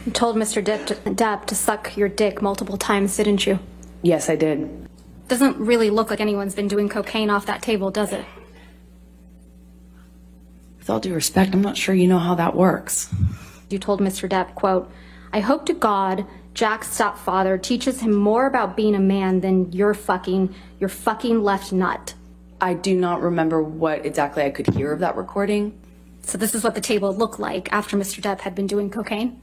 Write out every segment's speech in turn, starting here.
You told Mr. Depp to suck your dick multiple times, didn't you? Yes, I did. Doesn't really look like anyone's been doing cocaine off that table, does it? With all due respect, I'm not sure you know how that works. You told Mr. Depp, quote, "I hope to God Jack's stepfather teaches him more about being a man than your fucking left nut." I do not remember what exactly I could hear of that recording. So this is what the table looked like after Mr. Depp had been doing cocaine?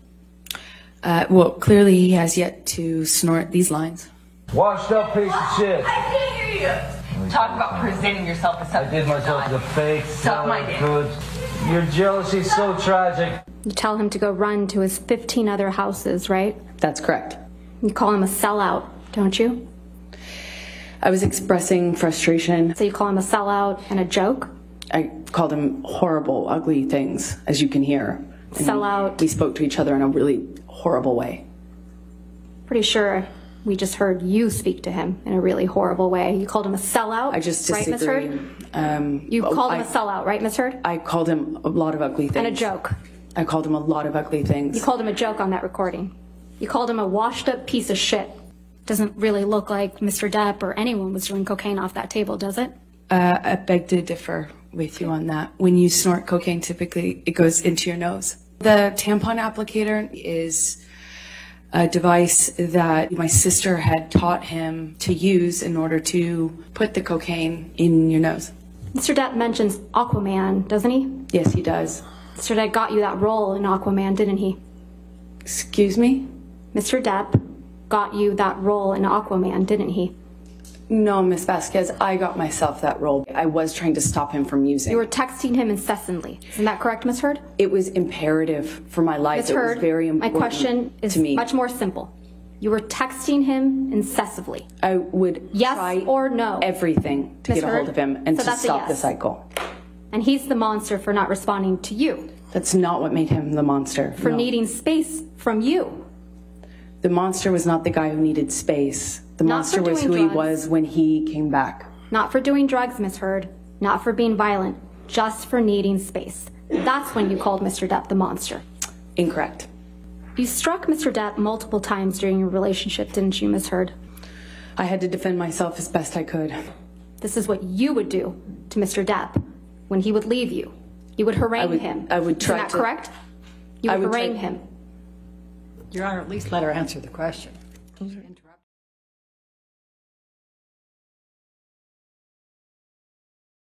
Well, clearly he has yet to snort these lines. Washed up piece of shit. I can't hear you. Talk about presenting yourself as something. I did myself as a fake. Suck my dick. Your jealousy is so tragic. You tell him to go run to his 15 other houses, right? That's correct. You call him a sellout, don't you? I was expressing frustration. So you call him a sellout and a joke? I called him horrible, ugly things, as you can hear. Sellout. We spoke to each other in a really horrible way. Pretty sure we just heard you speak to him in a really horrible way. You called him a sellout, I just right, Miss disagree. Heard? You called him a sellout, right, Miss Heard? I called him a lot of ugly things. And a joke. I called him a lot of ugly things. You called him a joke on that recording. You called him a washed up piece of shit. Doesn't really look like Mr. Depp or anyone was doing cocaine off that table, does it? I beg to differ with you on that. When you snort cocaine, typically it goes into your nose. The tampon applicator is a device that my sister had taught him to use in order to put the cocaine in your nose. Mr. Depp mentions Aquaman, doesn't he? Yes, he does. Mr. Depp got you that role in Aquaman, didn't he? Excuse me? Mr. Depp got you that role in Aquaman, didn't he? No, Miss Vasquez, I got myself that role. I was trying to stop him from using. You were texting him incessantly. Isn't that correct, Miss Heard? It was imperative for my life. Ms. Heard, it was very important my question is to me. much more simple. You were texting him incessantly. I would yes try or no? everything to Ms. get a Heard? hold of him and So to that's a stop yes. the cycle. And he's the monster for not responding to you. That's not what made him the monster. For no. needing space from you. The monster was not the guy who needed space. The monster was who he was when he came back. Not for doing drugs, Miss Heard. Not for being violent. Just for needing space. That's when you called Mr. Depp the monster. Incorrect. You struck Mr. Depp multiple times during your relationship, didn't you, Miss Heard? I had to defend myself as best I could. This is what you would do to Mr. Depp when he would leave you. You would harangue him. I would try to. Isn't that correct? You would harangue him. Your Honor, at least let her answer the question.